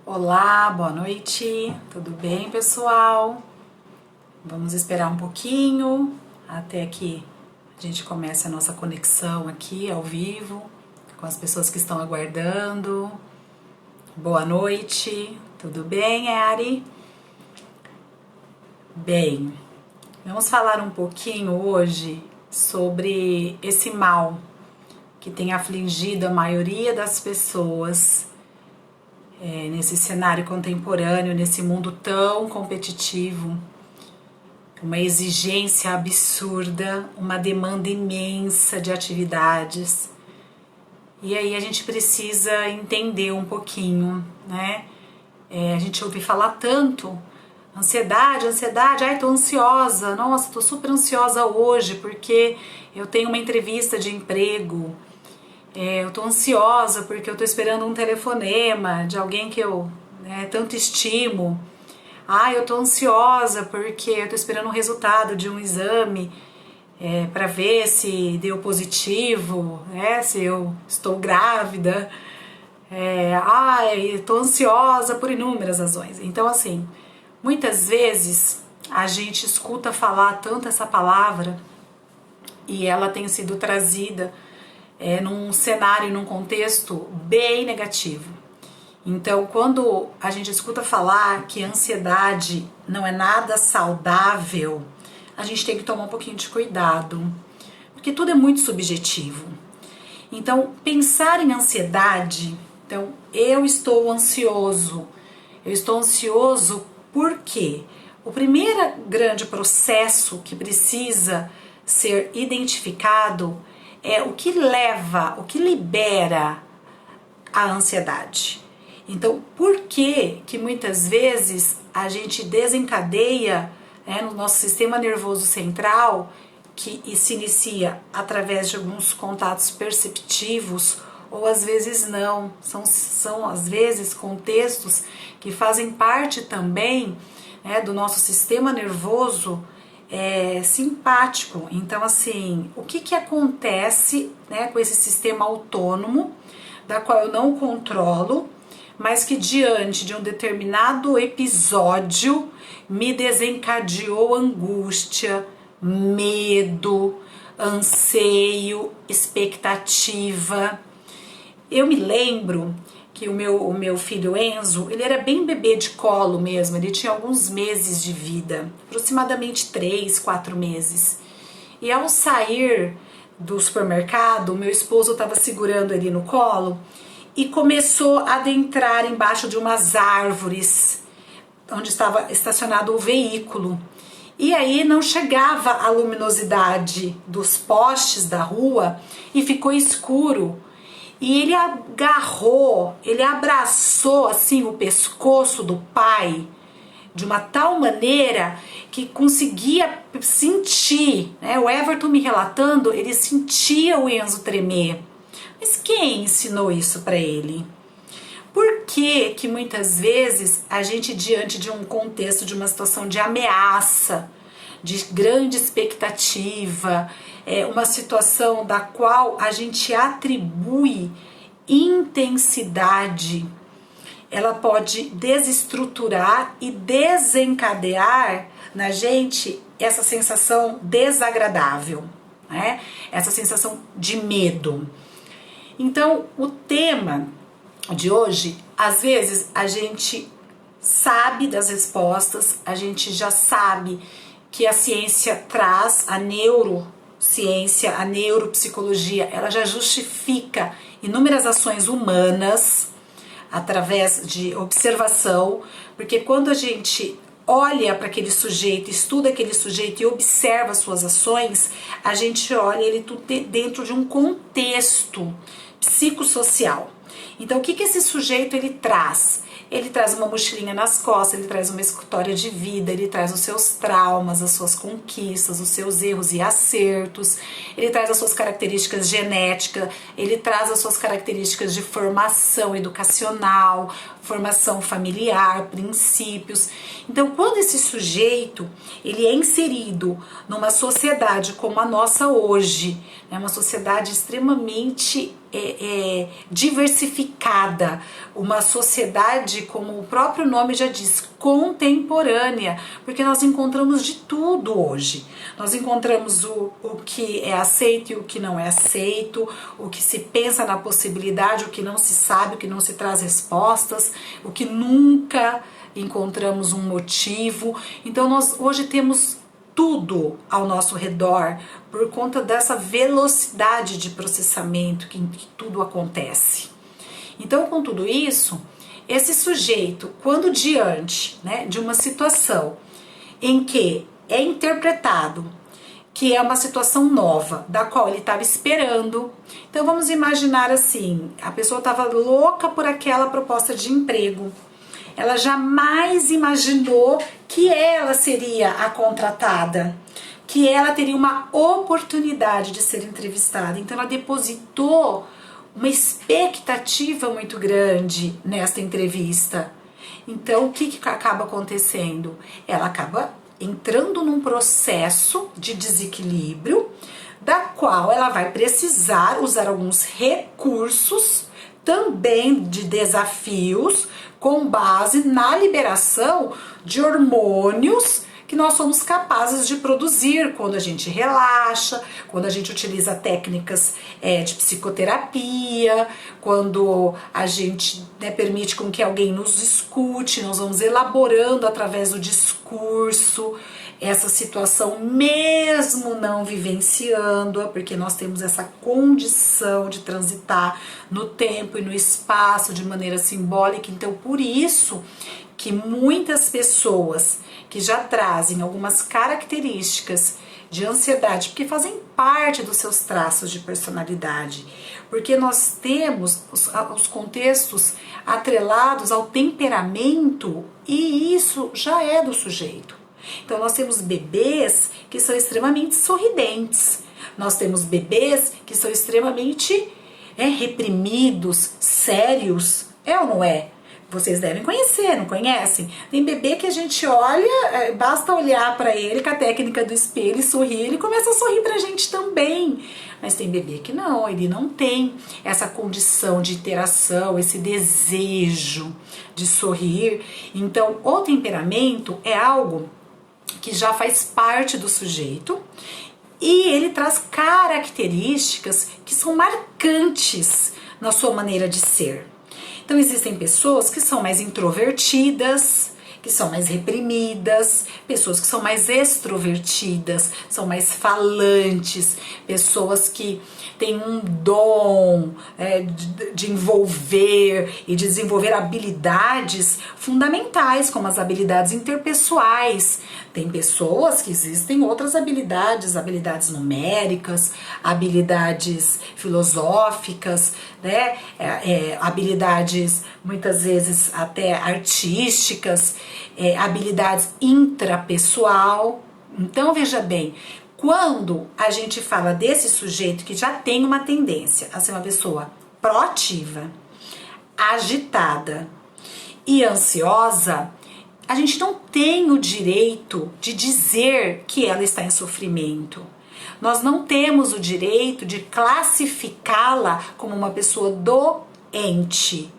Olá, boa noite, tudo bem, pessoal? Vamos esperar um pouquinho até que a gente comece a nossa conexão aqui ao vivo com as pessoas que estão aguardando. Boa noite, tudo bem, Ari? Bem, vamos falar um pouquinho hoje sobre esse mal que tem afligido a maioria das pessoas nesse cenário contemporâneo, nesse mundo tão competitivo, uma exigência absurda, uma demanda imensa de atividades. E aí a gente precisa entender um pouquinho, né? A gente ouve falar tanto, ansiedade, ai, tô ansiosa, nossa, tô super ansiosa hoje porque eu tenho uma entrevista de emprego. Eu tô ansiosa porque eu tô esperando um telefonema de alguém que eu tanto estimo. Eu tô ansiosa porque eu tô esperando o resultado de um exame para ver se deu positivo, se eu estou grávida. Eu tô ansiosa por inúmeras razões. Então, assim, muitas vezes a gente escuta falar tanto essa palavra e ela tem sido trazida num cenário, num contexto bem negativo. Então, quando a gente escuta falar que a ansiedade não é nada saudável, a gente tem que tomar um pouquinho de cuidado, porque tudo é muito subjetivo. Então, pensar em ansiedade, então, eu estou ansioso por quê? O primeiro grande processo que precisa ser identificado é o que leva, o que libera a ansiedade. Então, por que muitas vezes a gente desencadeia no nosso sistema nervoso central, que se inicia através de alguns contatos perceptivos, ou às vezes não, são às vezes contextos que fazem parte também do nosso sistema nervoso simpático. Então, assim, o que acontece com esse sistema autônomo, da qual eu não controlo, mas que diante de um determinado episódio me desencadeou angústia, medo, anseio, expectativa. Eu me lembro que o meu filho Enzo, ele era bem bebê de colo mesmo, ele tinha alguns meses de vida, aproximadamente 3, 4 meses. E ao sair do supermercado, meu esposo estava segurando ele no colo e começou a adentrar embaixo de umas árvores onde estava estacionado o veículo. E aí não chegava a luminosidade dos postes da rua e ficou escuro. E ele agarrou, ele abraçou assim o pescoço do pai de uma tal maneira que conseguia sentir, o Everton me relatando, ele sentia o Enzo tremer. Mas quem ensinou isso para ele? Por que muitas vezes a gente, diante de um contexto, de uma situação de ameaça, de grande expectativa, uma situação da qual a gente atribui intensidade, ela pode desestruturar e desencadear na gente essa sensação desagradável, essa sensação de medo. Então, o tema de hoje, às vezes a gente sabe das respostas, a gente já sabe que a ciência traz, a neurociência, a neuropsicologia, ela já justifica inúmeras ações humanas através de observação, porque quando a gente olha para aquele sujeito, estuda aquele sujeito e observa suas ações, a gente olha ele dentro de um contexto psicossocial. Então, o que esse sujeito ele traz? Ele traz uma mochilinha nas costas, ele traz uma história de vida, ele traz os seus traumas, as suas conquistas, os seus erros e acertos, ele traz as suas características genéticas, ele traz as suas características de formação educacional, formação familiar, princípios. Então, quando esse sujeito ele é inserido numa sociedade como a nossa hoje, uma sociedade extremamente diversificada, uma sociedade, como o próprio nome já diz, contemporânea, porque nós encontramos de tudo hoje. Nós encontramos o que é aceito e o que não é aceito, o que se pensa na possibilidade, o que não se sabe, o que não se traz respostas, o que nunca encontramos um motivo. Então nós hoje temos tudo ao nosso redor por conta dessa velocidade de processamento que tudo acontece. Então, com tudo isso, esse sujeito, quando diante, né, de uma situação em que é interpretado que é uma situação nova, da qual ele estava esperando. Então vamos imaginar assim, a pessoa estava louca por aquela proposta de emprego. Ela jamais imaginou que ela seria a contratada, que ela teria uma oportunidade de ser entrevistada. Então ela depositou uma expectativa muito grande nesta entrevista. Então o que acaba acontecendo? Ela acaba entrando num processo de desequilíbrio, da qual ela vai precisar usar alguns recursos, também de desafios, com base na liberação de hormônios que nós somos capazes de produzir quando a gente relaxa, quando a gente utiliza técnicas de psicoterapia, quando a gente permite com que alguém nos escute, nós vamos elaborando através do discurso essa situação, mesmo não vivenciando-a, porque nós temos essa condição de transitar no tempo e no espaço de maneira simbólica. Então, por isso que muitas pessoas que já trazem algumas características de ansiedade, porque fazem parte dos seus traços de personalidade, porque nós temos os contextos atrelados ao temperamento, e isso já é do sujeito. Então nós temos bebês que são extremamente sorridentes, nós temos bebês que são extremamente reprimidos, sérios, é ou não é? Vocês devem conhecer, não conhecem? Tem bebê que a gente olha, basta olhar para ele com a técnica do espelho e sorrir, ele começa a sorrir pra gente também. Mas tem bebê que não, ele não tem essa condição de interação, esse desejo de sorrir. Então, o temperamento é algo que já faz parte do sujeito e ele traz características que são marcantes na sua maneira de ser. Então existem pessoas que são mais introvertidas, que são mais reprimidas, pessoas que são mais extrovertidas, são mais falantes, pessoas que têm um dom de envolver e desenvolver habilidades fundamentais, como as habilidades interpessoais. Tem pessoas que existem outras habilidades, habilidades numéricas, habilidades filosóficas, né? Habilidades muitas vezes até artísticas, habilidades intrapessoal. Então veja bem, quando a gente fala desse sujeito que já tem uma tendência a ser uma pessoa proativa, agitada e ansiosa, a gente não tem o direito de dizer que ela está em sofrimento. Nós não temos o direito de classificá-la como uma pessoa doente.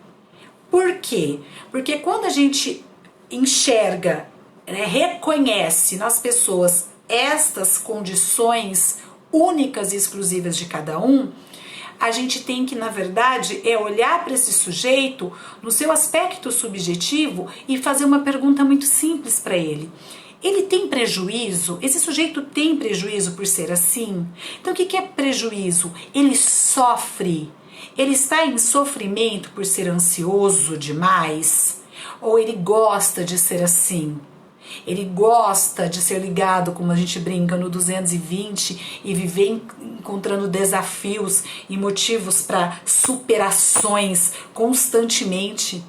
Por quê? Porque quando a gente enxerga, reconhece nas pessoas estas condições únicas e exclusivas de cada um, a gente tem que, na verdade, olhar para esse sujeito no seu aspecto subjetivo e fazer uma pergunta muito simples para ele. Ele tem prejuízo? Esse sujeito tem prejuízo por ser assim? Então o que é prejuízo? Ele sofre. Ele está em sofrimento por ser ansioso demais? Ou ele gosta de ser assim? Ele gosta de ser ligado, como a gente brinca, no 220 e viver encontrando desafios e motivos para superações constantemente.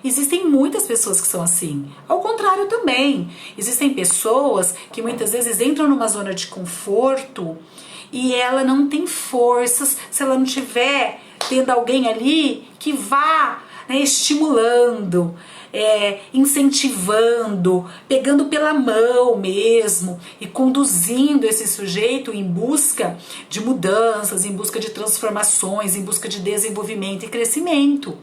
Existem muitas pessoas que são assim. Ao contrário também. Existem pessoas que muitas vezes entram numa zona de conforto e ela não tem forças se ela não tiver tendo alguém ali que vá né, estimulando, incentivando, pegando pela mão mesmo e conduzindo esse sujeito em busca de mudanças, em busca de transformações, em busca de desenvolvimento e crescimento.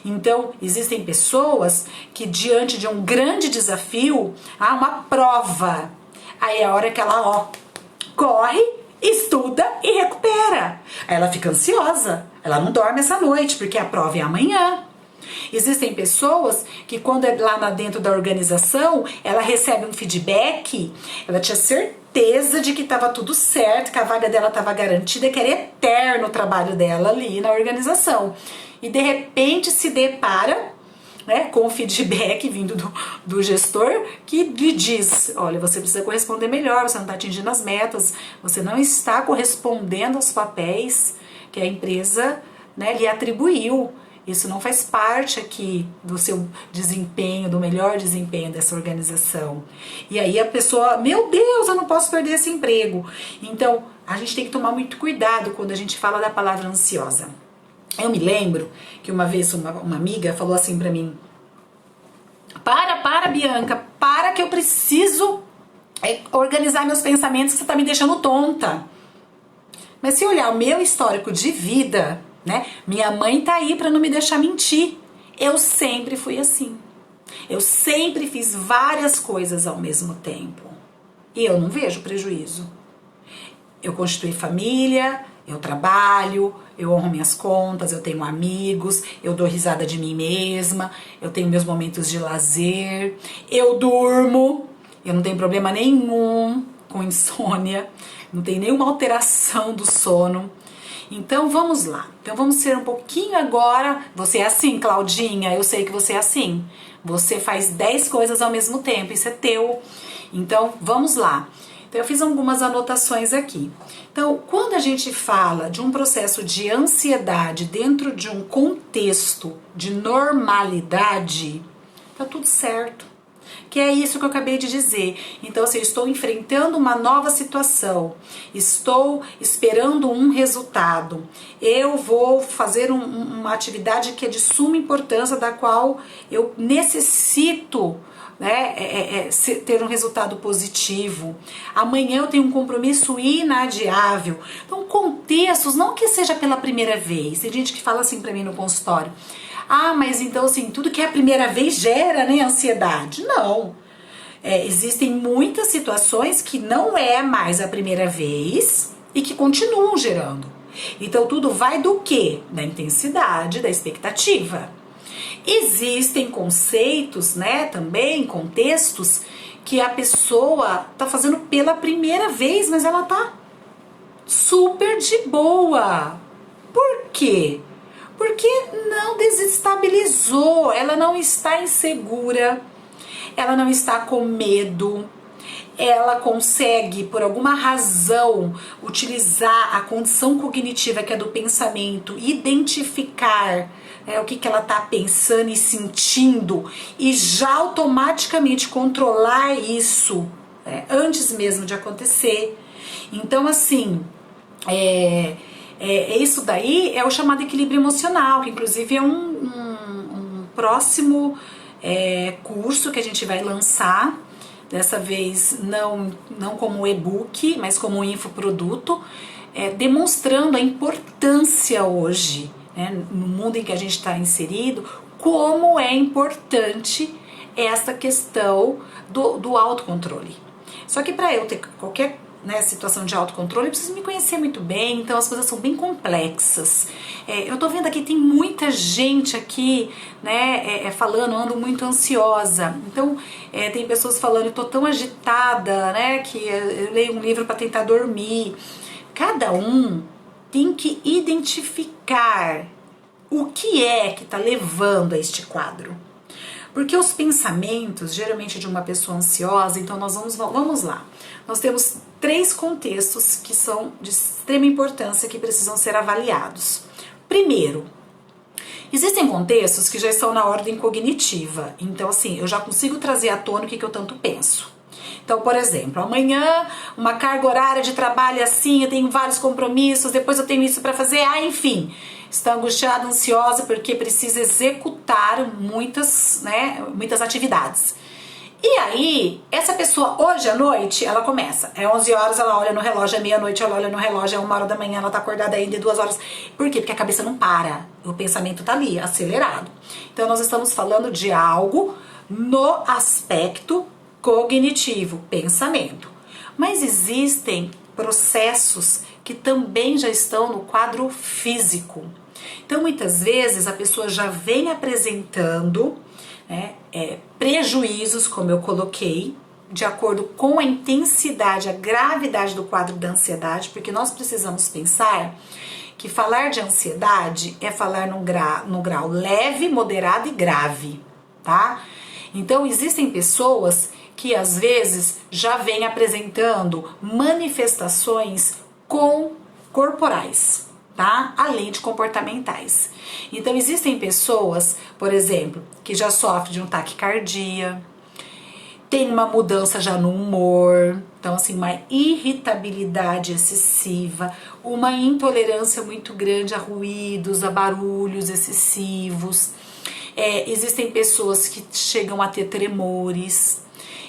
Então, existem pessoas que diante de um grande desafio, uma prova, aí é a hora que ela corre, estuda e recupera. Aí ela fica ansiosa, ela não dorme essa noite porque a prova é amanhã. Existem pessoas que quando é lá dentro da organização, ela recebe um feedback, ela tinha certeza de que estava tudo certo, que a vaga dela estava garantida, que era eterno o trabalho dela ali na organização. E de repente se depara, né, com o feedback vindo do gestor que lhe diz, olha, você precisa corresponder melhor, você não está atingindo as metas, você não está correspondendo aos papéis que a empresa, né, lhe atribuiu. Isso não faz parte aqui do seu desempenho, do melhor desempenho dessa organização. E aí a pessoa, meu Deus, eu não posso perder esse emprego. Então, a gente tem que tomar muito cuidado quando a gente fala da palavra ansiosa. Eu me lembro que uma vez uma amiga falou assim pra mim, para Bianca, para que eu preciso organizar meus pensamentos, que você tá me deixando tonta. Mas se olhar o meu histórico de vida, né, minha mãe tá aí pra não me deixar mentir. Eu sempre fui assim. Eu sempre fiz várias coisas ao mesmo tempo. E eu não vejo prejuízo. Eu constituí família, eu trabalho, eu honro minhas contas, eu tenho amigos, eu dou risada de mim mesma, eu tenho meus momentos de lazer, eu durmo, eu não tenho problema nenhum com insônia, não tem nenhuma alteração do sono. Então vamos lá, então vamos ser um pouquinho agora, você é assim, Claudinha, eu sei que você é assim, você faz 10 coisas ao mesmo tempo, isso é teu, então vamos lá. Então eu fiz algumas anotações aqui. Então, quando a gente fala de um processo de ansiedade dentro de um contexto de normalidade, tá tudo certo. Que é isso que eu acabei de dizer. Então, assim, eu estou enfrentando uma nova situação, estou esperando um resultado, eu vou fazer uma atividade que é de suma importância, da qual eu necessito, né, ter um resultado positivo. Amanhã eu tenho um compromisso inadiável. Então, contextos, não que seja pela primeira vez. Tem gente que fala assim pra mim no consultório, mas então assim, tudo que é a primeira vez gera, né, ansiedade. Não. Existem muitas situações que não é mais a primeira vez e que continuam gerando. Então tudo vai do quê? Da intensidade, da expectativa. Existem conceitos, né, também, contextos, que a pessoa tá fazendo pela primeira vez, mas ela tá super de boa. Por quê? Porque não desestabilizou, ela não está insegura, ela não está com medo, ela consegue, por alguma razão, utilizar a condição cognitiva, que é do pensamento, identificar o que ela está pensando e sentindo, e já automaticamente controlar isso antes mesmo de acontecer. Então, assim, isso daí é o chamado equilíbrio emocional, que inclusive é um próximo curso que a gente vai lançar, dessa vez não como e-book, mas como infoproduto, demonstrando a importância hoje, né, no mundo em que a gente está inserido, como é importante essa questão do autocontrole. Só que para eu ter qualquer situação de autocontrole, eu preciso me conhecer muito bem, então as coisas são bem complexas. Eu tô vendo aqui, tem muita gente aqui, né, falando, ando muito ansiosa. Então, tem pessoas falando, eu tô tão agitada, né, que eu leio um livro para tentar dormir. Cada um tem que identificar o que é que tá levando a este quadro. Porque os pensamentos, geralmente de uma pessoa ansiosa, então vamos lá. Nós temos 3 contextos que são de extrema importância, que precisam ser avaliados. Primeiro, existem contextos que já estão na ordem cognitiva. Então, assim, eu já consigo trazer à tona o que eu tanto penso. Então, por exemplo, amanhã uma carga horária de trabalho assim, eu tenho vários compromissos, depois eu tenho isso para fazer, enfim, está angustiada, ansiosa porque precisa executar muitas atividades. E aí, essa pessoa, hoje à noite, ela começa. É 11 horas, ela olha no relógio, é meia-noite, ela olha no relógio, é 1 hora da manhã, ela tá acordada ainda, é 2 horas. Por quê? Porque a cabeça não para. O pensamento tá ali, acelerado. Então, nós estamos falando de algo no aspecto cognitivo, pensamento. Mas existem processos que também já estão no quadro físico. Então, muitas vezes, a pessoa já vem apresentando prejuízos, como eu coloquei, de acordo com a intensidade, a gravidade do quadro da ansiedade, porque nós precisamos pensar que falar de ansiedade é falar no grau leve, moderado e grave, tá? Então, existem pessoas que às vezes já vêm apresentando manifestações corporais, tá? Além de comportamentais. Então, existem pessoas, por exemplo, que já sofrem de um taquicardia, tem uma mudança já no humor, então assim, uma irritabilidade excessiva, uma intolerância muito grande a ruídos, a barulhos excessivos. Existem pessoas que chegam a ter tremores.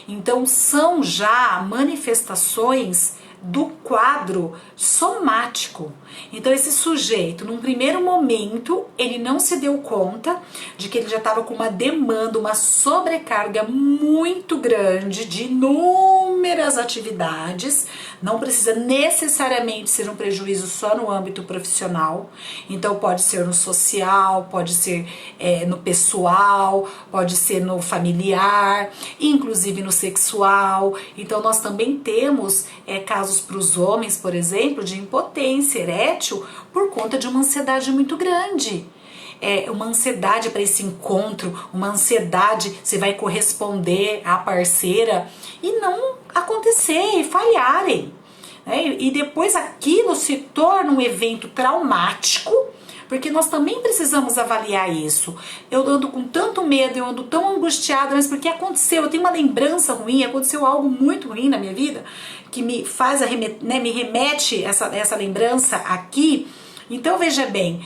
Então, são já manifestações do quadro somático. Então, esse sujeito, num primeiro momento, ele não se deu conta de que ele já estava com uma demanda, uma sobrecarga muito grande de inúmeras atividades. Não precisa necessariamente ser um prejuízo só no âmbito profissional. Então, pode ser no social, pode ser no pessoal, pode ser no familiar, inclusive no sexual. Então, nós também temos casos para os homens, por exemplo, de impotência erétil por conta de uma ansiedade muito grande. Uma ansiedade para esse encontro, uma ansiedade você vai corresponder à parceira e não acontecer e falharem. E depois aquilo se torna um evento traumático, porque nós também precisamos avaliar isso. Eu ando com tanto medo, eu ando tão angustiada, mas porque aconteceu, eu tenho uma lembrança ruim, aconteceu algo muito ruim na minha vida, que me faz me remete essa lembrança aqui. Então, veja bem,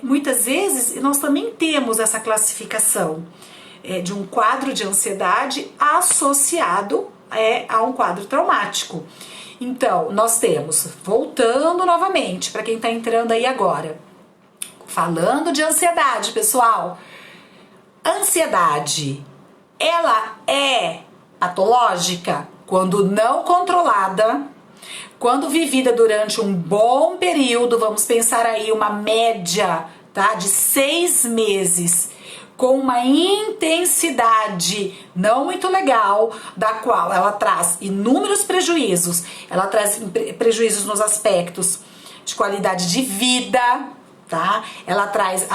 muitas vezes nós também temos essa classificação de um quadro de ansiedade associado a um quadro traumático. Então, nós temos, voltando novamente, para quem está entrando aí agora, falando de ansiedade, pessoal, ansiedade, ela é patológica quando não controlada, quando vivida durante um bom período, vamos pensar aí uma média, tá, de 6 meses, com uma intensidade não muito legal, da qual ela traz inúmeros prejuízos. Ela traz prejuízos nos aspectos de qualidade de vida, tá? Ela traz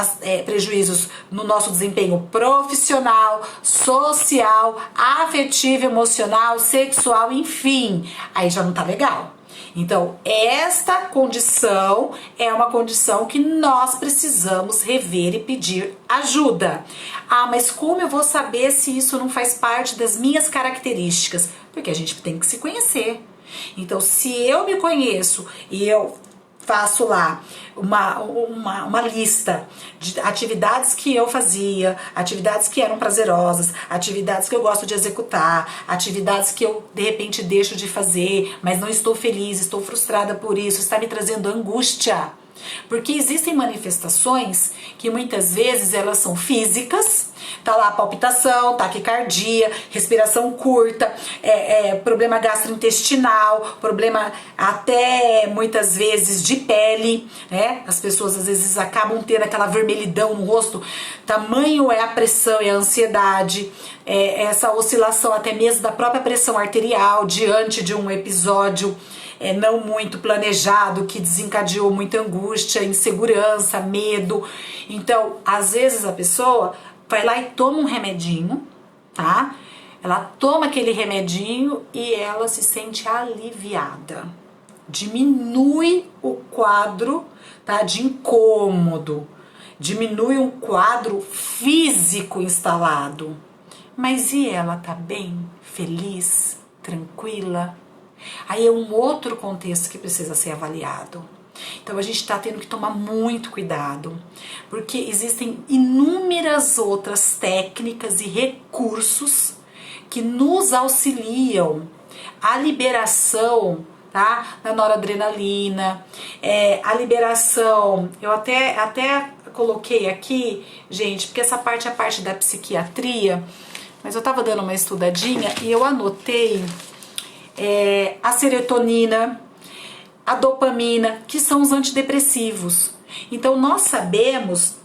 prejuízos no nosso desempenho profissional, social, afetivo, emocional, sexual, enfim. Aí já não tá legal. Então, esta condição é uma condição que nós precisamos rever e pedir ajuda. Mas como eu vou saber se isso não faz parte das minhas características? Porque a gente tem que se conhecer. Então, se eu me conheço e eu faço lá uma lista de atividades que eu fazia, atividades que eram prazerosas, atividades que eu gosto de executar, atividades que eu de repente deixo de fazer, mas não estou feliz, estou frustrada por isso, está me trazendo angústia. Porque existem manifestações que muitas vezes elas são físicas, tá lá palpitação, taquicardia, respiração curta, problema gastrointestinal, problema até muitas vezes de pele, né? As pessoas às vezes acabam tendo aquela vermelhidão no rosto, tamanho é a pressão e a ansiedade, essa oscilação até mesmo da própria pressão arterial diante de um episódio não muito planejado, que desencadeou muita angústia, insegurança, medo. Então, às vezes a pessoa vai lá e toma um remedinho, tá? Ela toma aquele remedinho e ela se sente aliviada. Diminui o quadro, tá, de incômodo, diminui um quadro físico instalado. Mas e ela tá bem? Feliz? tranquila? Aí é um outro contexto que precisa ser avaliado. Então a gente está tendo que tomar muito cuidado, porque existem inúmeras outras técnicas e recursos que nos auxiliam a liberação, tá, da noradrenalina, a liberação, eu até coloquei aqui, gente, porque essa parte é a parte da psiquiatria, mas eu tava dando uma estudadinha e eu anotei a serotonina, a dopamina, que são os antidepressivos. Então nós sabemos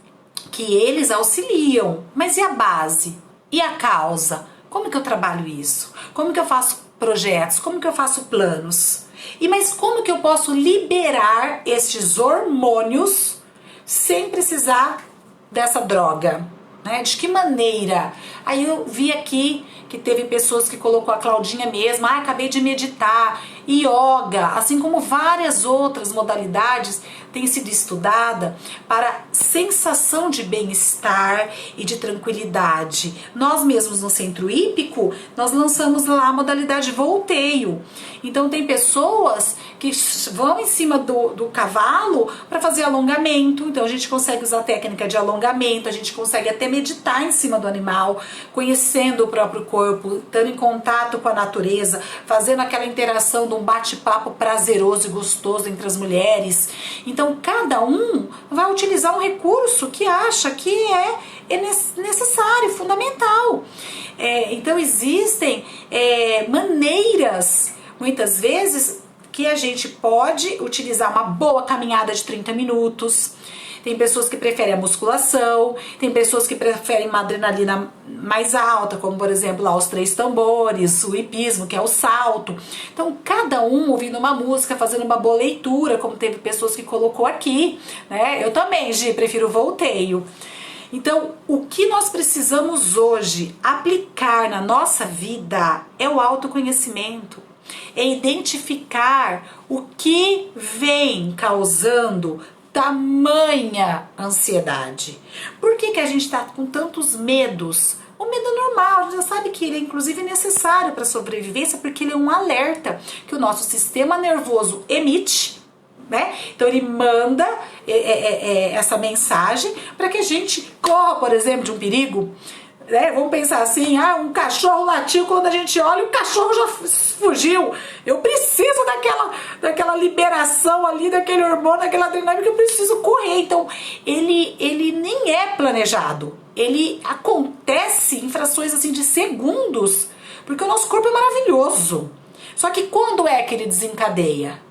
que eles auxiliam, mas e a base? E a causa? Como que eu trabalho isso? Como que eu faço projetos? Como que eu faço planos? Mas como que eu posso liberar estes hormônios sem precisar dessa droga? Né? De que maneira? Aí eu vi aqui que teve pessoas que colocou a Claudinha mesmo, acabei de meditar, yoga, assim como várias outras modalidades tem sido estudada para sensação de bem-estar e de tranquilidade. Nós mesmos no Centro Hípico, nós lançamos lá a modalidade volteio. Então tem pessoas que vão em cima do cavalo para fazer alongamento, então a gente consegue usar a técnica de alongamento, a gente consegue até meditar em cima do animal, conhecendo o próprio corpo, estando em contato com a natureza, fazendo aquela interação de um bate-papo prazeroso e gostoso entre as mulheres. Então cada um vai utilizar um recurso que acha que é necessário, fundamental. Então existem maneiras, muitas vezes, que a gente pode utilizar uma boa caminhada de 30 minutos. Tem pessoas que preferem a musculação, tem pessoas que preferem uma adrenalina mais alta, como por exemplo lá os 3 tambores, o hipismo, que é o salto. Então cada um ouvindo uma música, fazendo uma boa leitura, como teve pessoas que colocou aqui, né? Eu também, Gi, prefiro o volteio. Então, o que nós precisamos hoje aplicar na nossa vida é o autoconhecimento, é identificar o que vem causando tamanha ansiedade. Por que a gente está com tantos medos? O medo é normal, a gente já sabe que ele é inclusive necessário para a sobrevivência, porque ele é um alerta que o nosso sistema nervoso emite, né? Então ele manda essa mensagem para que a gente corra, por exemplo, de um perigo. Vamos pensar assim, um cachorro latiu, quando a gente olha, o cachorro já fugiu. Eu preciso daquela liberação ali, daquele hormônio, daquela adrenalina, que eu preciso correr. Então, ele nem é planejado. Ele acontece em frações assim de segundos, porque o nosso corpo é maravilhoso. Só que quando é que ele desencadeia?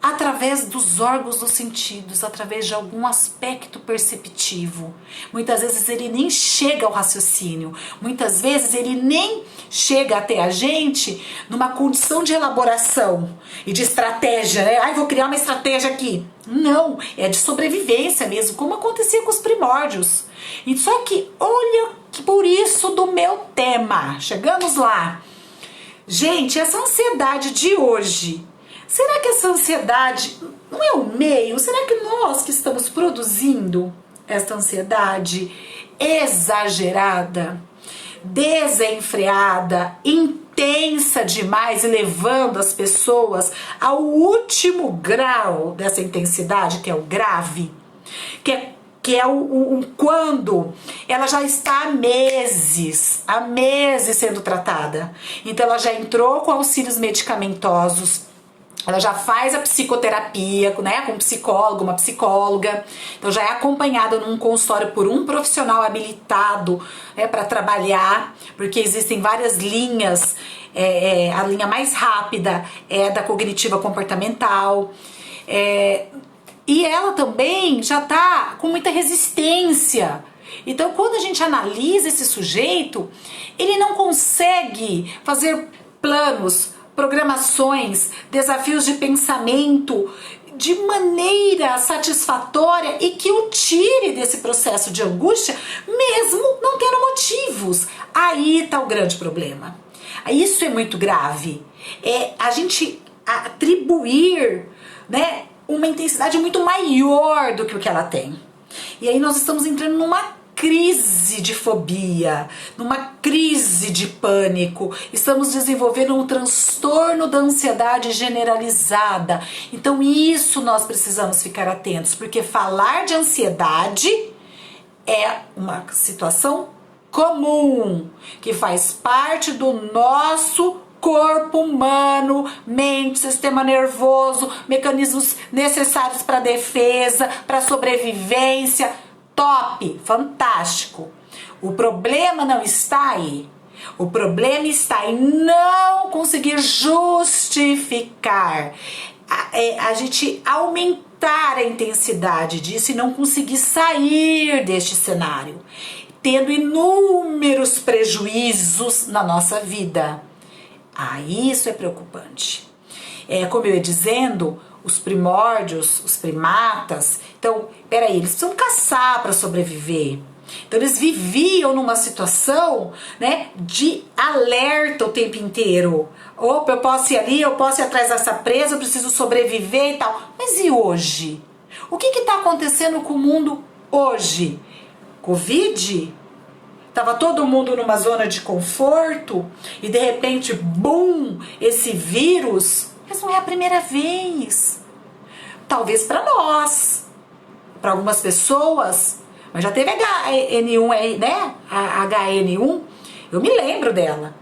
Através dos órgãos dos sentidos, através de algum aspecto perceptivo. Muitas vezes ele nem chega ao raciocínio, muitas vezes ele nem chega até a gente numa condição de elaboração e de estratégia, né? Vou criar uma estratégia aqui. Não, é de sobrevivência mesmo, como acontecia com os primórdios. E só que olha que por isso do meu tema, chegamos lá. Gente, essa ansiedade de hoje, será que essa ansiedade não é o meio? Será que nós que estamos produzindo esta ansiedade exagerada, desenfreada, intensa demais e levando as pessoas ao último grau dessa intensidade, que é o grave, que é o quando ela já está há meses sendo tratada. Então ela já entrou com auxílios medicamentosos, ela já faz a psicoterapia, né, com um psicólogo, uma psicóloga, então já é acompanhada num consultório por um profissional habilitado para trabalhar, porque existem várias linhas, a linha mais rápida é da cognitiva comportamental, e ela também já está com muita resistência. Então quando a gente analisa esse sujeito, ele não consegue fazer planos, programações, desafios de pensamento de maneira satisfatória e que o tire desse processo de angústia, mesmo não tendo motivos. Aí está o grande problema. Isso é muito grave. A gente atribuir, né, uma intensidade muito maior do que o que ela tem. E aí nós estamos entrando numa crise de fobia, numa crise de pânico, estamos desenvolvendo um transtorno da ansiedade generalizada. Então isso nós precisamos ficar atentos, porque falar de ansiedade é uma situação comum, que faz parte do nosso corpo humano, mente, sistema nervoso, mecanismos necessários para defesa, para sobrevivência. Top, fantástico. O problema não está aí. O problema está em não conseguir justificar, a gente aumentar a intensidade disso e não conseguir sair deste cenário, tendo inúmeros prejuízos na nossa vida. Isso é preocupante. Como eu ia dizendo, os primórdios, os primatas, então, peraí, eles precisam caçar para sobreviver. Então eles viviam numa situação, né, de alerta o tempo inteiro. Opa, eu posso ir ali, eu posso ir atrás dessa presa, eu preciso sobreviver e tal. Mas e hoje? O que está acontecendo com o mundo hoje? Covid? Tava todo mundo numa zona de conforto e de repente, bum, esse vírus. Mas não é a primeira vez. Talvez para nós, para algumas pessoas, mas já teve HN1, né? A HN1, eu me lembro dela.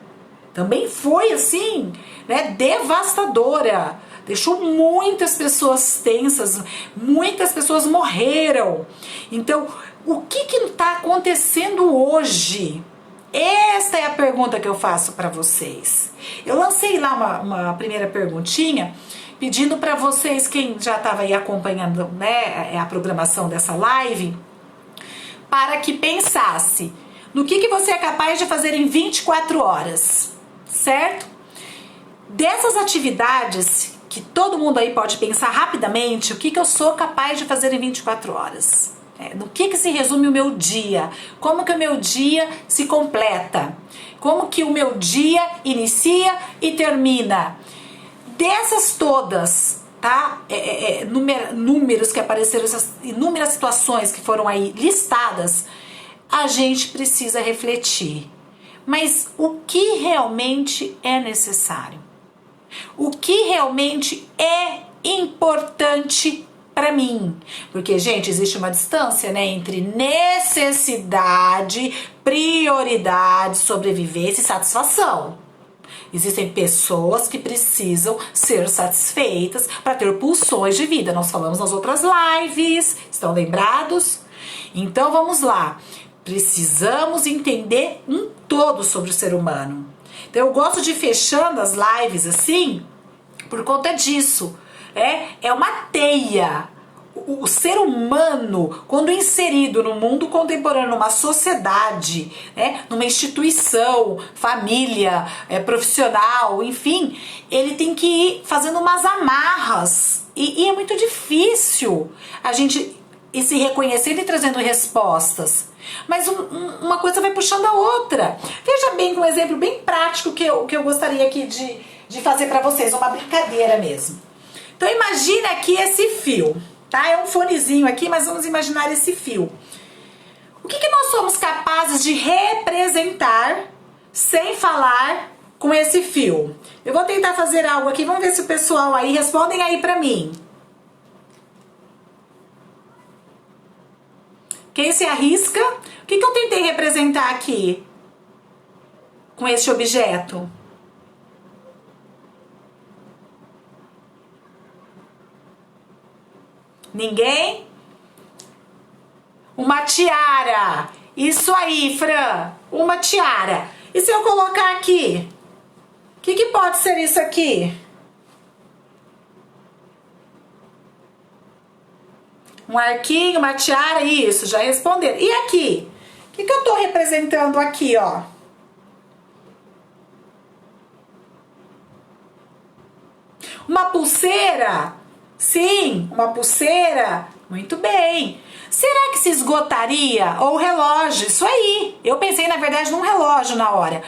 Também foi assim, né? Devastadora. Deixou muitas pessoas tensas, muitas pessoas morreram. Então, o que está acontecendo hoje? Esta é a pergunta que eu faço para vocês. Eu lancei lá uma primeira perguntinha, pedindo para vocês, quem já estava aí acompanhando, né, a programação dessa live, para que pensasse no que você é capaz de fazer em 24 horas, certo? Dessas atividades que todo mundo aí pode pensar rapidamente, o que eu sou capaz de fazer em 24 horas? No que se resume o meu dia? Como que o meu dia se completa? Como que o meu dia inicia e termina? Dessas todas, tá? Números que apareceram, essas inúmeras situações que foram aí listadas, a gente precisa refletir. Mas o que realmente é necessário? O que realmente é importante para mim? Porque, gente, existe uma distância, né, entre necessidade, prioridade, sobrevivência e satisfação. Existem pessoas que precisam ser satisfeitas para ter pulsões de vida. Nós falamos nas outras lives, estão lembrados? Então vamos lá. Precisamos entender um todo sobre o ser humano. Então eu gosto de ir fechando as lives assim, por conta disso. É uma teia. O ser humano, quando inserido no mundo contemporâneo, numa sociedade, numa instituição, família, profissional, enfim, ele tem que ir fazendo umas amarras. E é muito difícil a gente ir se reconhecendo e trazendo respostas. Mas uma coisa vai puxando a outra. Veja bem, um exemplo bem prático que eu gostaria aqui de fazer para vocês, uma brincadeira mesmo. Então imagina aqui esse fio, tá? É um fonezinho aqui, mas vamos imaginar esse fio. O que nós somos capazes de representar sem falar com esse fio? Eu vou tentar fazer algo aqui, vamos ver se o pessoal aí respondem aí pra mim. Quem se arrisca? O que eu tentei representar aqui com este objeto? Ninguém? Uma tiara. Isso aí, Fran. Uma tiara. E se eu colocar aqui? O que pode ser isso aqui? Um arquinho, uma tiara, isso, já responderam. E aqui? O que eu tô representando aqui, ó? Uma pulseira? Sim, uma pulseira. Muito bem. Será que se esgotaria? Ou relógio? Isso aí. Eu pensei, na verdade, num relógio na hora.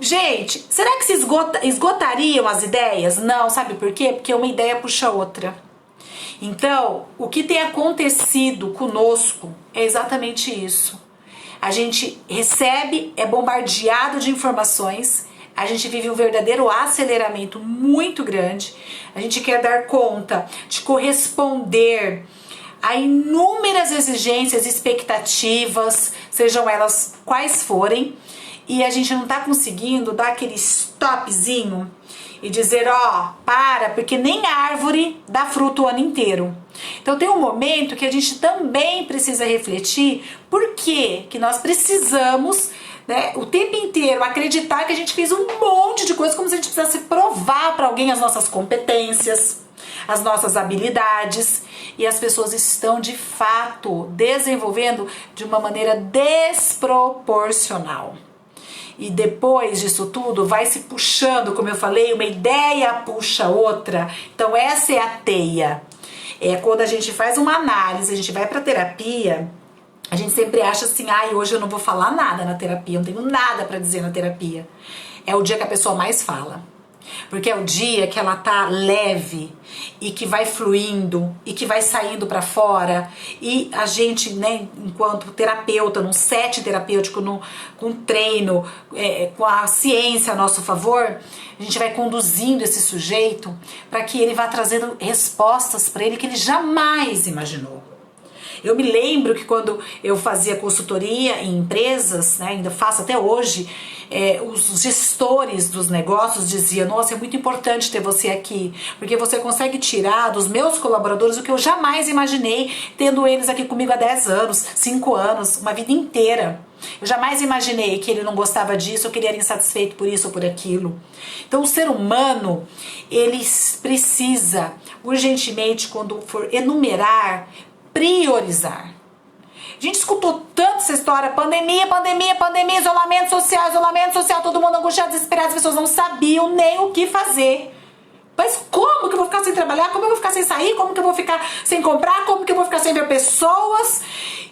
Gente, será que se esgotariam as ideias? Não, sabe por quê? Porque uma ideia puxa outra. Então, o que tem acontecido conosco é exatamente isso. a gente recebe, é bombardeado de informações, a gente vive um verdadeiro aceleramento muito grande, a gente quer dar conta de corresponder a inúmeras exigências, expectativas, sejam elas quais forem, e a gente não está conseguindo dar aquele stopzinho e dizer, ó, para, porque nem árvore dá fruto o ano inteiro. Então tem um momento que a gente também precisa refletir por que nós precisamos, né, o tempo inteiro acreditar que a gente fez um monte de coisa, como se a gente precisasse provar para alguém as nossas competências, as nossas habilidades, e as pessoas estão de fato desenvolvendo de uma maneira desproporcional. E depois disso tudo vai se puxando, como eu falei, uma ideia puxa outra. Então essa é a teia. É quando a gente faz uma análise, a gente vai para terapia, a gente sempre acha assim, ai, hoje eu não vou falar nada na terapia, eu não tenho nada para dizer na terapia. É o dia que a pessoa mais fala. Porque é o dia que ela tá leve e que vai fluindo e que vai saindo para fora, e a gente, né, enquanto terapeuta, num set terapêutico, com treino, com a ciência a nosso favor, a gente vai conduzindo esse sujeito para que ele vá trazendo respostas para ele que ele jamais imaginou. Eu me lembro que quando eu fazia consultoria em empresas, né, ainda faço até hoje, os gestores dos negócios diziam, nossa, é muito importante ter você aqui, porque você consegue tirar dos meus colaboradores o que eu jamais imaginei, tendo eles aqui comigo há 10 anos, 5 anos, uma vida inteira. Eu jamais imaginei que ele não gostava disso, ou que ele era insatisfeito por isso ou por aquilo. Então o ser humano, ele precisa urgentemente, quando for enumerar, priorizar. A gente escutou tanto essa história, pandemia, isolamento social, todo mundo angustiado, desesperado, as pessoas não sabiam nem o que fazer. Mas como que eu vou ficar sem trabalhar? Como eu vou ficar sem sair? Como que eu vou ficar sem comprar? Como que eu vou ficar sem ver pessoas?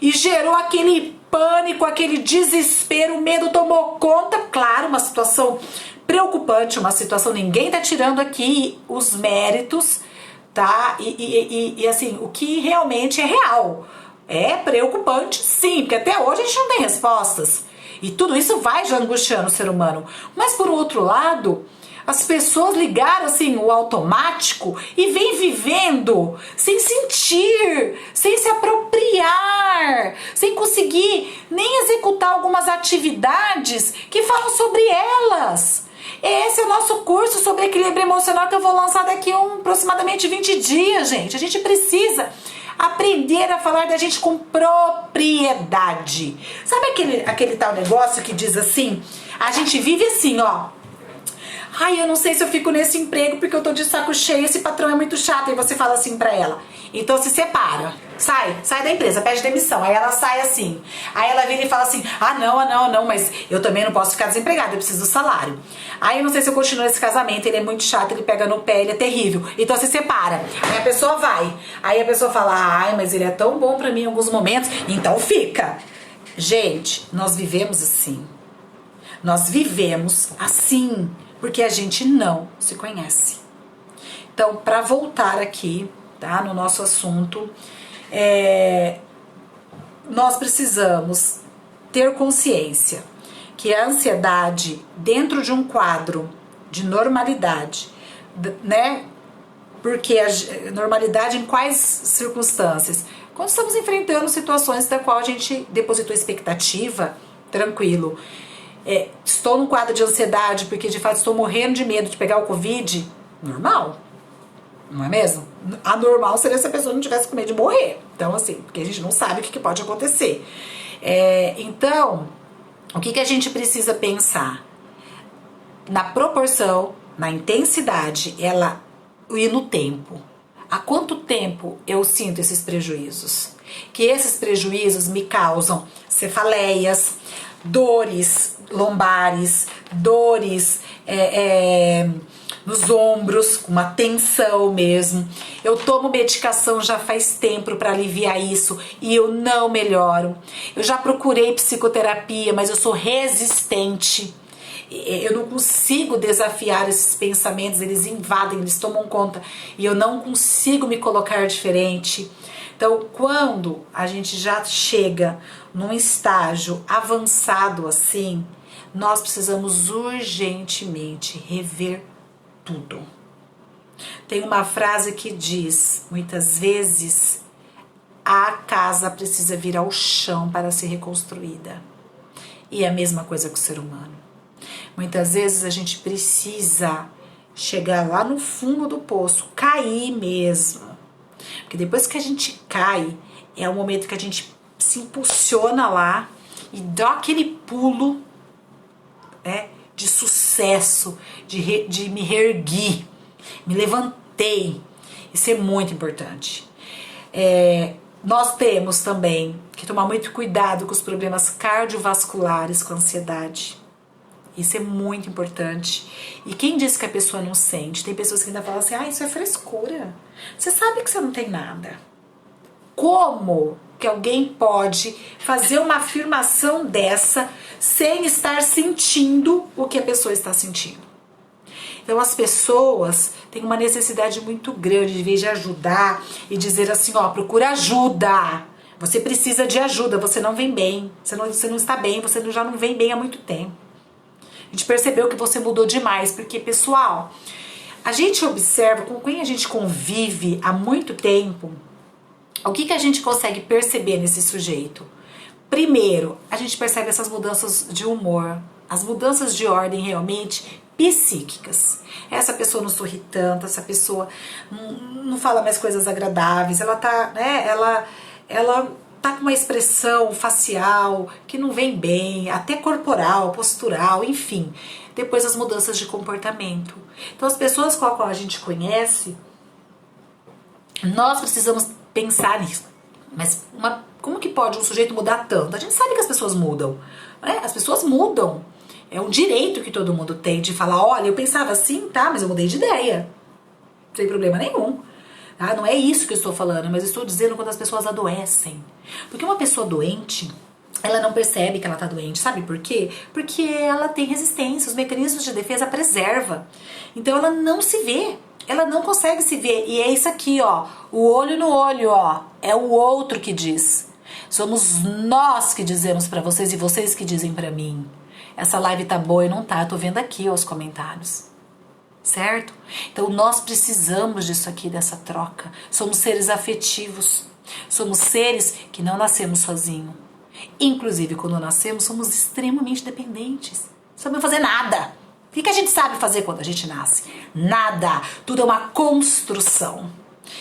E gerou aquele pânico, aquele desespero, o medo tomou conta. Claro, uma situação preocupante, uma situação, ninguém tá tirando aqui os méritos, tá? E assim, o que realmente é real. É preocupante, sim, porque até hoje a gente não tem respostas. E tudo isso vai já angustiando o ser humano. Mas por outro lado, as pessoas ligaram assim o automático e vêm vivendo sem sentir, sem se apropriar, sem conseguir nem executar algumas atividades que falam sobre elas. Esse é o nosso curso sobre equilíbrio emocional que eu vou lançar daqui a aproximadamente 20 dias, gente. A gente precisa aprender a falar da gente com propriedade. Sabe aquele tal negócio que diz assim, a gente vive assim, ó. Ai, eu não sei se eu fico nesse emprego porque eu tô de saco cheio, esse patrão é muito chato. E você fala assim pra ela, então se separa, sai da empresa, pede demissão. Aí ela sai assim, aí ela vira e fala assim, ah não, mas eu também não posso ficar desempregada, eu preciso do salário. Aí eu não sei se eu continuo esse casamento, ele é muito chato, ele pega no pé, ele é terrível, então se separa. Aí a pessoa vai, aí a pessoa fala, ai, mas ele é tão bom pra mim em alguns momentos, então fica. Gente, nós vivemos assim, porque a gente não se conhece. Então, para voltar aqui, tá, no nosso assunto, nós precisamos ter consciência que a ansiedade, dentro de um quadro de normalidade, né? Porque a normalidade em quais circunstâncias? Quando estamos enfrentando situações da qual a gente depositou expectativa, tranquilo. Estou num quadro de ansiedade porque de fato estou morrendo de medo de pegar o Covid, normal, não é mesmo? Anormal seria se a pessoa não tivesse com medo de morrer. Então assim, porque a gente não sabe o que pode acontecer. Então, o que a gente precisa pensar? Na proporção, na intensidade, e no tempo. Há quanto tempo eu sinto esses prejuízos? Que esses prejuízos me causam cefaleias, dores lombares, dores nos ombros, uma tensão mesmo. Eu tomo medicação já faz tempo para aliviar isso e eu não melhoro. Eu já procurei psicoterapia, mas eu sou resistente. Eu não consigo desafiar esses pensamentos, eles invadem, eles tomam conta e eu não consigo me colocar diferente. Então, quando a gente já chega num estágio avançado assim, nós precisamos urgentemente rever tudo. Tem uma frase que diz, muitas vezes, a casa precisa vir ao chão para ser reconstruída. E é a mesma coisa com o ser humano. Muitas vezes a gente precisa chegar lá no fundo do poço, cair mesmo. Porque depois que a gente cai, é o momento que a gente se impulsiona lá e dá aquele pulo, né, de sucesso, de me reerguer, me levantei. Isso é muito importante. Nós temos também que tomar muito cuidado com os problemas cardiovasculares, com a ansiedade. Isso é muito importante. E quem disse que a pessoa não sente? Tem pessoas que ainda falam assim, isso é frescura. Você sabe que você não tem nada. Como que alguém pode fazer uma afirmação dessa sem estar sentindo o que a pessoa está sentindo? Então as pessoas têm uma necessidade muito grande, em vez de ajudar e dizer assim, procura ajuda. Você precisa de ajuda, você não vem bem, você não está bem, você já não vem bem há muito tempo. A gente percebeu que você mudou demais, porque, pessoal, a gente observa, com quem a gente convive há muito tempo, o que a gente consegue perceber nesse sujeito? Primeiro, a gente percebe essas mudanças de humor, as mudanças de ordem realmente psíquicas. Essa pessoa não sorri tanto, essa pessoa não fala mais coisas agradáveis, ela tá, né, ela tá com uma expressão facial que não vem bem, até corporal, postural, enfim. Depois as mudanças de comportamento. Então as pessoas com a qual a gente conhece, nós precisamos pensar nisso. Mas como que pode um sujeito mudar tanto? A gente sabe que as pessoas mudam, né? As pessoas mudam. É um direito que todo mundo tem de falar, olha, eu pensava assim, tá, mas eu mudei de ideia. Não tem problema nenhum. Tá? Não é isso que eu estou falando, mas eu estou dizendo quando as pessoas adoecem. Porque uma pessoa doente, ela não percebe que ela está doente. Sabe por quê? Porque ela tem resistência, os mecanismos de defesa preserva. Então ela não se vê, ela não consegue se ver. E é isso aqui, o olho no olho, é o outro que diz. Somos nós que dizemos para vocês e vocês que dizem para mim. Essa live tá boa e não tá, eu tô vendo aqui os comentários. Certo? Então nós precisamos disso aqui, dessa troca. Somos seres afetivos. Somos seres que não nascemos sozinhos. Inclusive, quando nascemos, somos extremamente dependentes. Não sabemos fazer nada. O que a gente sabe fazer quando a gente nasce? Nada. Tudo é uma construção.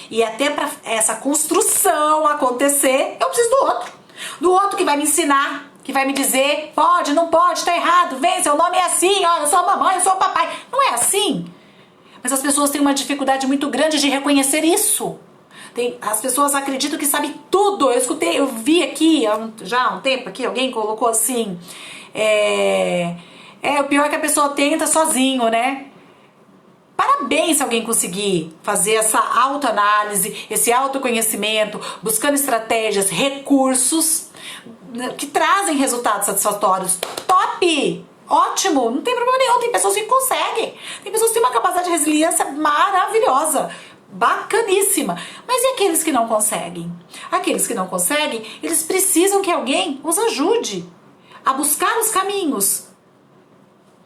E até para essa construção acontecer, eu preciso do outro. Do outro que vai me ensinar, que vai me dizer, pode, não pode, tá errado, vem, seu nome é assim, eu sou a mamãe, eu sou o papai. Não é assim. Mas as pessoas têm uma dificuldade muito grande de reconhecer isso. As pessoas acreditam que sabem tudo. Eu vi aqui, já há um tempo aqui, alguém colocou assim, o pior é que a pessoa tenta sozinho, né? Parabéns se alguém conseguir fazer essa autoanálise, esse autoconhecimento, buscando estratégias, recursos que trazem resultados satisfatórios. Top! Ótimo! Não tem problema nenhum. Tem pessoas que conseguem. Tem pessoas que têm uma capacidade de resiliência maravilhosa. Bacaníssima. Mas e aqueles que não conseguem? Aqueles que não conseguem, eles precisam que alguém os ajude a buscar os caminhos.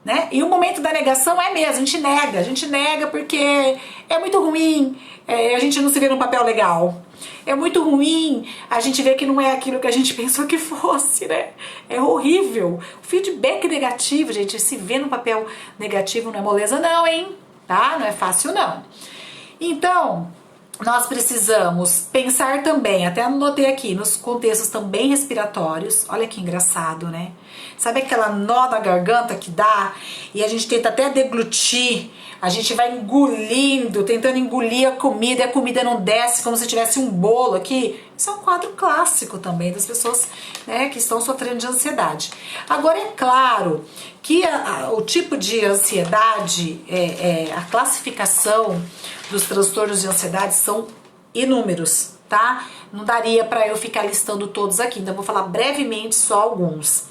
Né? E o momento da negação é mesmo, a gente nega porque é muito ruim, a gente não se vê num papel legal. É muito ruim a gente ver que não é aquilo que a gente pensou que fosse, né? É horrível. O feedback negativo, gente, se ver num papel negativo não é moleza não, hein? Tá? Não é fácil não. Então, nós precisamos pensar também, até anotei aqui, nos contextos também respiratórios. Olha que engraçado, né? Sabe aquela nó na garganta que dá e a gente tenta até deglutir, a gente vai engolindo, tentando engolir a comida e a comida não desce como se tivesse um bolo aqui. Isso é um quadro clássico também das pessoas, né, que estão sofrendo de ansiedade. Agora é claro que o tipo de ansiedade, a classificação dos transtornos de ansiedade são inúmeros, tá? Não daria para eu ficar listando todos aqui, então vou falar brevemente só alguns.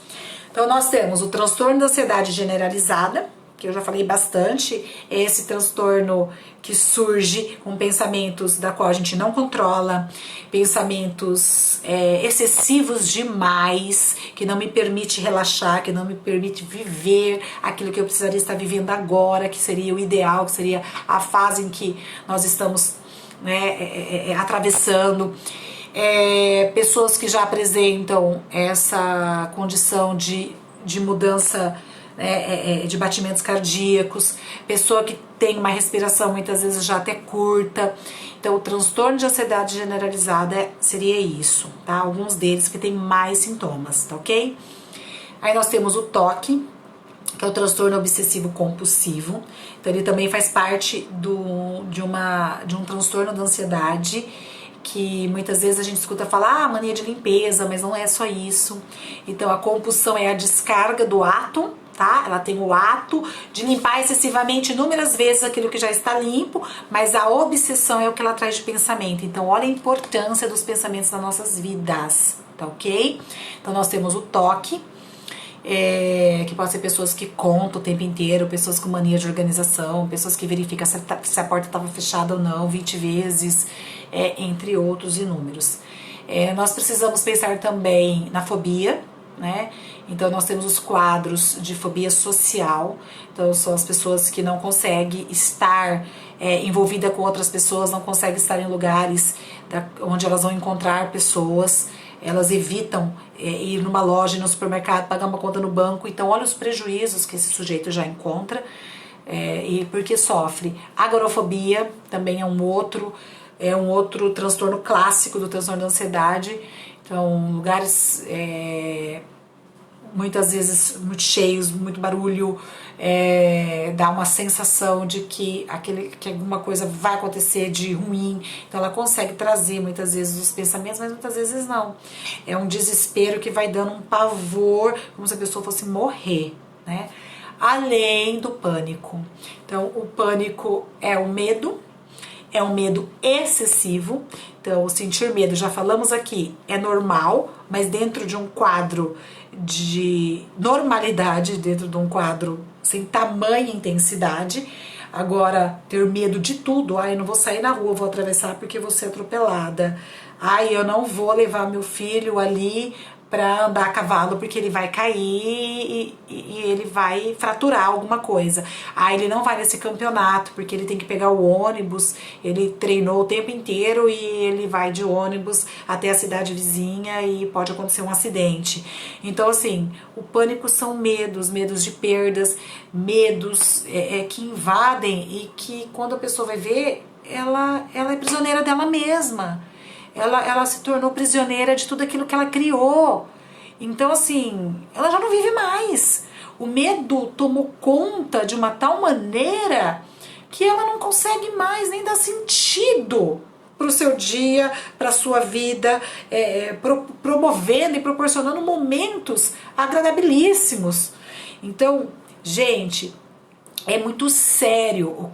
Então nós temos o transtorno da ansiedade generalizada, que eu já falei bastante, é esse transtorno que surge com pensamentos da qual a gente não controla, pensamentos excessivos demais, que não me permite relaxar, que não me permite viver aquilo que eu precisaria estar vivendo agora, que seria o ideal, que seria a fase em que nós estamos, né, atravessando. Pessoas que já apresentam essa condição de mudança, de batimentos cardíacos, pessoa que tem uma respiração muitas vezes já até curta. Então, o transtorno de ansiedade generalizada seria isso, tá? Alguns deles que tem mais sintomas, tá ok? Aí nós temos o TOC, que é o transtorno obsessivo compulsivo. Então, ele também faz parte de um transtorno da ansiedade, que muitas vezes a gente escuta falar, mania de limpeza, mas não é só isso. Então, a compulsão é a descarga do ato, tá? Ela tem o ato de limpar excessivamente, inúmeras vezes, aquilo que já está limpo, mas a obsessão é o que ela traz de pensamento. Então, olha a importância dos pensamentos nas nossas vidas, tá ok? Então, nós temos o TOC, que pode ser pessoas que contam o tempo inteiro, pessoas com mania de organização, pessoas que verificam se a porta estava fechada ou não 20 vezes, entre outros inúmeros. Nós precisamos pensar também na fobia, né? Então nós temos os quadros de fobia social. Então são as pessoas que não conseguem estar envolvida com outras pessoas, não conseguem estar em lugares onde elas vão encontrar pessoas. Elas evitam ir numa loja, no supermercado, pagar uma conta no banco. Então olha os prejuízos que esse sujeito já encontra, e porque sofre. Agorafobia também é um outro transtorno clássico do transtorno da ansiedade. Então, lugares muitas vezes muito cheios, muito barulho, dá uma sensação de que alguma coisa vai acontecer de ruim. Então ela consegue trazer muitas vezes os pensamentos, mas muitas vezes não. É um desespero que vai dando um pavor, como se a pessoa fosse morrer, né? Além do pânico. Então o pânico é o medo. É um medo excessivo. Então, sentir medo, já falamos aqui, é normal, mas dentro de um quadro de normalidade, dentro de um quadro sem tamanha intensidade. Agora, ter medo de tudo, eu não vou sair na rua, vou atravessar porque vou ser atropelada. Eu não vou levar meu filho ali para andar a cavalo porque ele vai cair e ele vai fraturar alguma coisa. Ele não vai nesse campeonato porque ele tem que pegar o ônibus, ele treinou o tempo inteiro e ele vai de ônibus até a cidade vizinha e pode acontecer um acidente. Então, assim, o pânico são medos de perdas, medos que invadem e que quando a pessoa vai ver, ela é prisioneira dela mesma. Ela se tornou prisioneira de tudo aquilo que ela criou. Então, assim, ela já não vive mais. O medo tomou conta de uma tal maneira que ela não consegue mais nem dar sentido para o seu dia, para a sua vida, promovendo e proporcionando momentos agradabilíssimos. Então, gente, é muito sério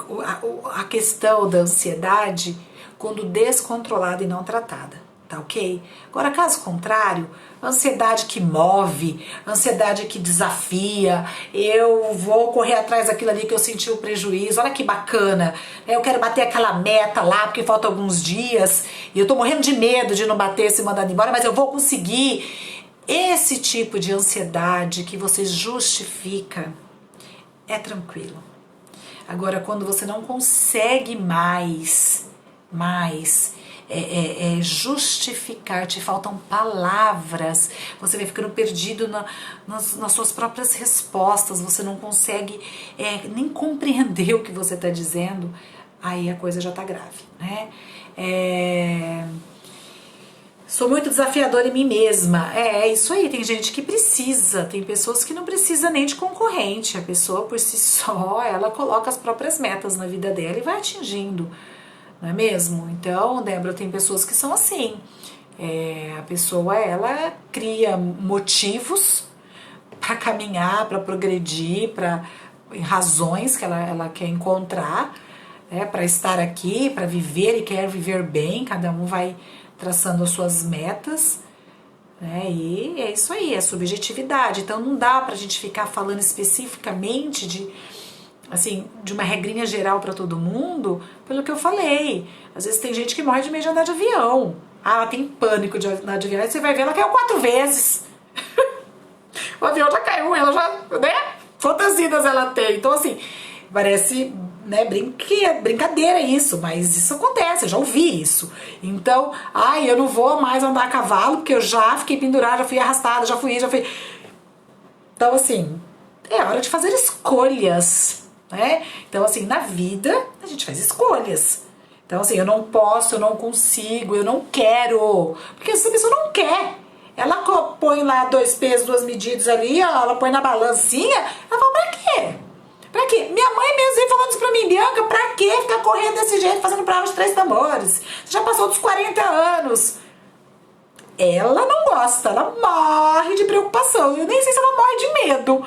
a questão da ansiedade quando descontrolada e não tratada, tá ok? Agora, caso contrário, ansiedade que move, ansiedade que desafia, eu vou correr atrás daquilo ali que eu senti o prejuízo, olha que bacana, eu quero bater aquela meta lá porque faltam alguns dias e eu tô morrendo de medo de não bater, se mandar embora, mas eu vou conseguir. Esse tipo de ansiedade que você justifica é tranquilo. Agora, quando você não consegue mais justificar, te faltam palavras, você vai ficando perdido nas suas próprias respostas, você não consegue nem compreender o que você está dizendo, aí a coisa já está grave, né? Sou muito desafiadora em mim mesma. É isso aí, tem gente que precisa, tem pessoas que não precisam nem de concorrente, a pessoa por si só, ela coloca as próprias metas na vida dela e vai atingindo. Não é mesmo? Então, Débora, tem pessoas que são assim. A pessoa, ela cria motivos para caminhar, para progredir, para razões que ela quer encontrar, para estar aqui, para viver e quer viver bem. Cada um vai traçando as suas metas, né? E é isso aí, é subjetividade. Então, não dá para a gente ficar falando especificamente assim, de uma regrinha geral pra todo mundo, pelo que eu falei. Às vezes tem gente que morre de medo de andar de avião. Ah, ela tem pânico de andar de avião. Aí você vai ver, ela caiu 4 vezes. O avião já caiu, ela já, né? Quantas vidas ela tem? Então, assim, parece, né, brincadeira isso, mas isso acontece, eu já ouvi isso. Então, ai, eu não vou mais andar a cavalo, porque eu já fiquei pendurada, já fui arrastada, já fui. Então, assim, é hora de fazer escolhas, né? Então, assim, na vida, a gente faz escolhas. Então, assim, eu não posso, eu não consigo, eu não quero. Porque essa pessoa não quer. Ela põe lá 2 pesos, 2 medidas ali, ó, ela põe na balancinha, ela fala, pra quê? Pra quê? Minha mãe mesmo veio falando isso pra mim, Bianca, pra quê ficar correndo desse jeito, fazendo prova de 3 tambores? Você já passou dos 40 anos. Ela não gosta, ela morre de preocupação. Eu nem sei se ela morre de medo.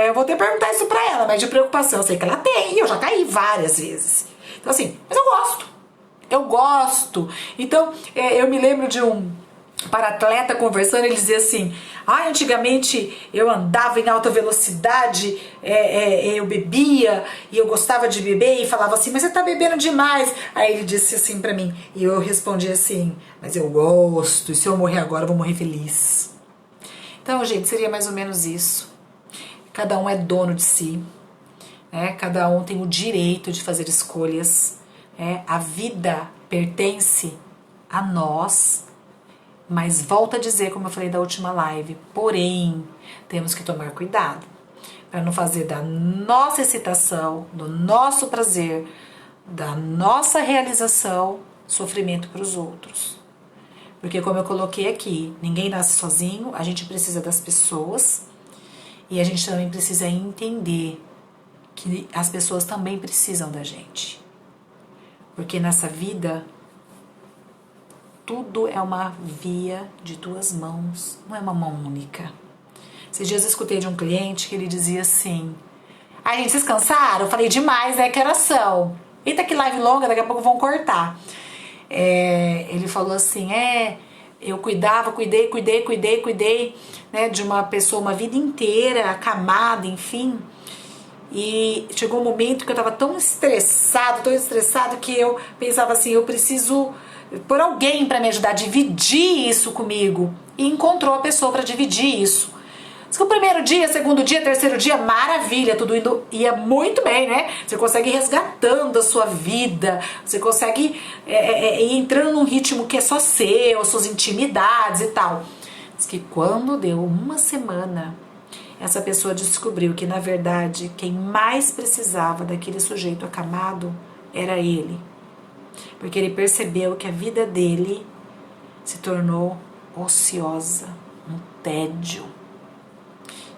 Eu vou ter que perguntar isso pra ela, mas de preocupação eu sei que ela tem, eu já caí várias vezes. Então, assim, mas eu gosto. Eu gosto. Então, eu me lembro de um para-atleta conversando, ele dizia assim, antigamente eu andava em alta velocidade, eu bebia e eu gostava de beber, e falava assim, mas você tá bebendo demais. Aí ele disse assim pra mim, e eu respondi assim, mas eu gosto, e se eu morrer agora eu vou morrer feliz. Então, gente, seria mais ou menos isso. Cada um é dono de si, né? Cada um tem o direito de fazer escolhas, né? A vida pertence a nós. Mas volto a dizer, como eu falei da última live, porém, temos que tomar cuidado para não fazer da nossa excitação, do nosso prazer, da nossa realização, sofrimento para os outros. Porque como eu coloquei aqui, ninguém nasce sozinho, a gente precisa das pessoas e a gente também precisa entender que as pessoas também precisam da gente. Porque nessa vida, tudo é uma via de 2 mãos, não é uma mão única. Esses dias eu escutei de um cliente que ele dizia assim, gente, vocês cansaram? Eu falei demais, né? Que horas são? Eita, que live longa, daqui a pouco vão cortar. Ele falou assim, eu cuidei, né, de uma pessoa uma vida inteira, acamada, enfim. E chegou um momento que eu tava tão estressado que eu pensava assim, eu preciso por alguém para me ajudar a dividir isso comigo. E encontrou a pessoa para dividir isso. Diz que o primeiro dia, segundo dia, terceiro dia, maravilha, tudo ia muito bem, né? Você consegue ir resgatando a sua vida, você consegue ir entrando num ritmo que é só seu, suas intimidades e tal. Diz que quando deu 1 semana, essa pessoa descobriu que, na verdade, quem mais precisava daquele sujeito acamado era ele. Porque ele percebeu que a vida dele se tornou ociosa, um tédio.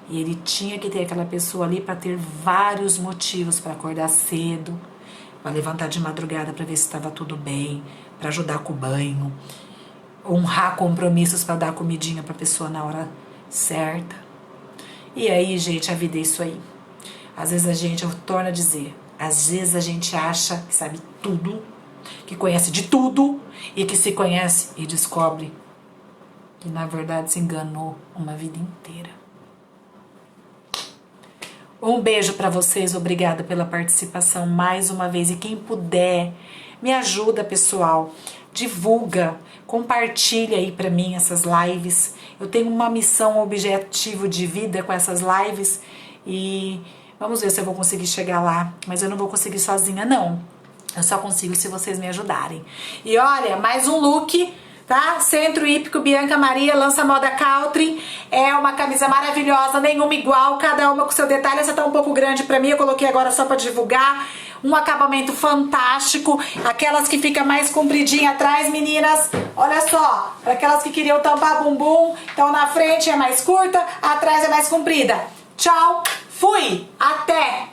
E ele tinha que ter aquela pessoa ali para ter vários motivos para acordar cedo, para levantar de madrugada para ver se estava tudo bem, para ajudar com o banho, honrar compromissos para dar comidinha para a pessoa na hora certa. E aí, gente, a vida é isso aí. Às vezes a gente, eu torno a dizer, às vezes a gente acha que sabe tudo, que conhece de tudo e que se conhece e descobre que na verdade se enganou uma vida inteira. Um beijo para vocês, obrigada pela participação mais uma vez, e quem puder, me ajuda, pessoal, divulga, compartilha aí para mim essas lives. Eu tenho uma missão, um objetivo de vida com essas lives e vamos ver se eu vou conseguir chegar lá, mas eu não vou conseguir sozinha não. Eu só consigo se vocês me ajudarem. E olha, mais um look, tá? Centro Hípico Bianca Maria, lança moda country. É uma camisa maravilhosa, nenhuma igual, cada uma com seu detalhe. Essa tá um pouco grande pra mim, eu coloquei agora só pra divulgar. Um acabamento fantástico. Aquelas que fica mais compridinha atrás, meninas, olha só. Para aquelas que queriam tampar bumbum, então na frente é mais curta, atrás é mais comprida. Tchau, fui, até!